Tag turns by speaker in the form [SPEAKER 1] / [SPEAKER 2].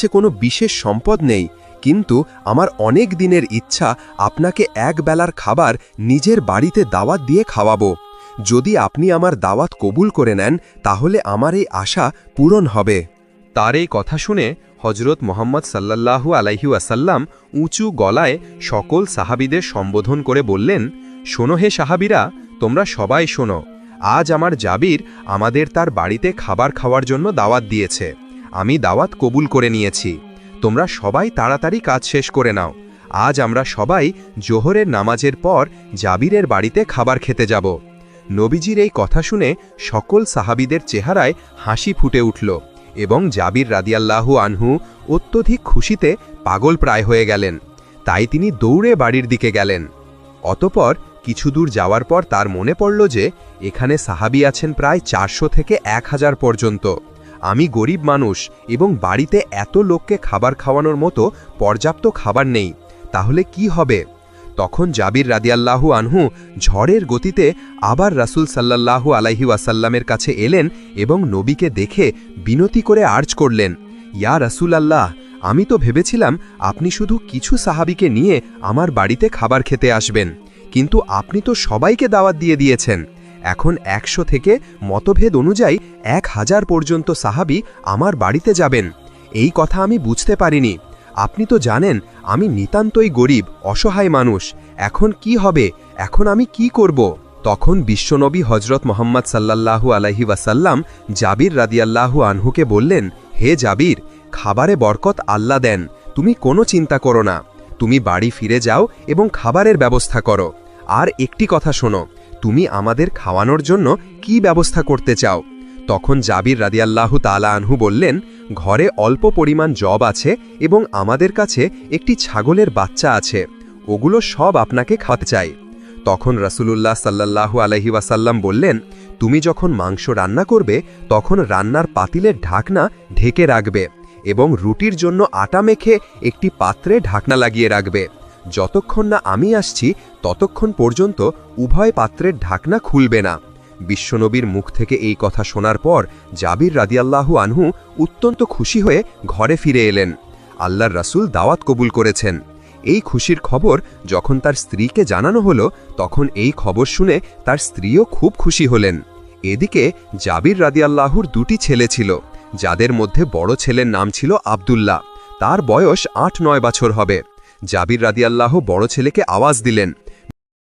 [SPEAKER 1] কাছে কোনো বিশেষ সম্পদ নেই, কিন্তু আমার অনেক দিনের ইচ্ছা আপনাকে এক বেলার খাবার নিজের বাড়িতে দাওয়াত দিয়ে খাওয়াবো। যদি আপনি আমার দাওয়াত কবুল করে নেন তাহলে আমার এই আশা পূরণ হবে। তার এই কথা শুনে হজরত মুহাম্মদ সাল্লাল্লাহু আলাইহি ওয়াসাল্লাম উঁচু গলায় সকল সাহাবীদের সম্বোধন করে বললেন, শোনো হে সাহাবীরা, তোমরা সবাই শোনো। আজ আমার জাবির আমাদের তার বাড়িতে খাবার খাওয়ার জন্য দাওয়াত দিয়েছে। আমি দাওয়াত কবুল করে নিয়েছি। তোমরা সবাই তাড়াতাড়ি কাজ শেষ করে নাও। আজ আমরা সবাই জোহরের নামাজের পর জাবিরের বাড়িতে খাবার খেতে যাব। নবীজির এই কথা শুনে সকল সাহাবীদের চেহারায় হাসি ফুটে উঠল এবং জাবির রাদিয়াল্লাহু আনহু অত্যধিক খুশিতে পাগল প্রায় হয়ে গেলেন। তাই তিনি দৌড়ে বাড়ির দিকে গেলেন। অতঃপর কিছু দূর যাওয়ার পর তার মনে পড়ল যে এখানে সাহাবী আছেন প্রায় 400 থেকে 1000 পর্যন্ত। আমি গরিব মানুষ এবং বাড়িতে এত লোককে খাবার খাওয়ানোর মতো পর্যাপ্ত খাবার নেই, তাহলে কি হবে? তখন জাবির রাদিয়াল্লাহু আনহু ঝড়ের গতিতে আবার রাসূল সাল্লাল্লাহু আলাইহি ওয়াসাল্লামের কাছে এলেন এবং নবীকে দেখে বিনতি করে আর্জ করলেন, ইয়া রাসূলাল্লাহ, আমি তো ভেবেছিলাম আপনি শুধু কিছু সাহাবীকে নিয়ে আমার বাড়িতে খাবার খেতে আসবেন, কিন্তু আপনি তো সবাইকে দাওয়াত দিয়ে দিয়েছেন। এখন 100 থেকে মতভেদ অনুযায়ী 1000 পর্যন্ত সাহাবী আমার বাড়িতে যাবেন। এই কথা আমি বুঝতে পারিনি। আপনি তো জানেন আমি নিতান্তই গরিব অসহায় মানুষ। এখন কি হবে? এখন আমি কি করব? তখন বিশ্বনবী হজরত মুহাম্মদ সাল্লাল্লাহু আলাইহি ওয়াসাল্লাম জাবির রাদিয়াল্লাহু আনহুকে বললেন, হে জাবির, খাবারে বরকত আল্লাহ দেন, তুমি কোনো চিন্তা করো না। তুমি বাড়ি ফিরে যাও এবং খাবারের ব্যবস্থা করো। আর একটি কথা শোনো, তুমি আমাদের খাওয়ানোর জন্য কি ব্যবস্থা করতে চাও? তখন জাবির রাদিয়াল্লাহু তাআলা আনহু বললেন, ঘরে অল্প পরিমাণ জব আছে এবং আমাদের কাছে একটি ছাগলের বাচ্চা আছে, ওগুলো সব আপনাকে খাওয়াতে চাই। তখন রাসূলুল্লাহ সাল্লাল্লাহু আলাইহি ওয়াসাল্লাম বললেন, তুমি যখন মাংস রান্না করবে তখন রান্নার পাতিলের ঢাকনা ঢেকে রাখবে এবং রুটির জন্য আটা মেখে একটি পাত্রে ঢাকনা লাগিয়ে রাখবে। যতক্ষণ না আমি আসছি ততক্ষণ পর্যন্ত উভয় পাত্রের ঢাকনা খুলবে না। বিশ্বনবীর মুখ থেকে এই কথা শোনার পর জাবির রাদিয়াল্লাহু আনহু অত্যন্ত খুশি হয়ে ঘরে ফিরে এলেন। আল্লাহর রাসূল দাওয়াত কবুল করেছেন। এই খুশির খবর যখন তার স্ত্রীকে জানানো হলো তখন এই খবর শুনে তার স্ত্রীও খুব খুশি হলেন। এদিকে জাবির রাদিয়াল্লাহুর 2টি ছেলে ছিল, যাদের মধ্যে বড় ছেলের নাম ছিল আব্দুল্লাহ। তার বয়স 8-9 বছর হবে। জাবির রাদিয়াল্লাহু বড় ছেলেকে আওয়াজ দিলেন,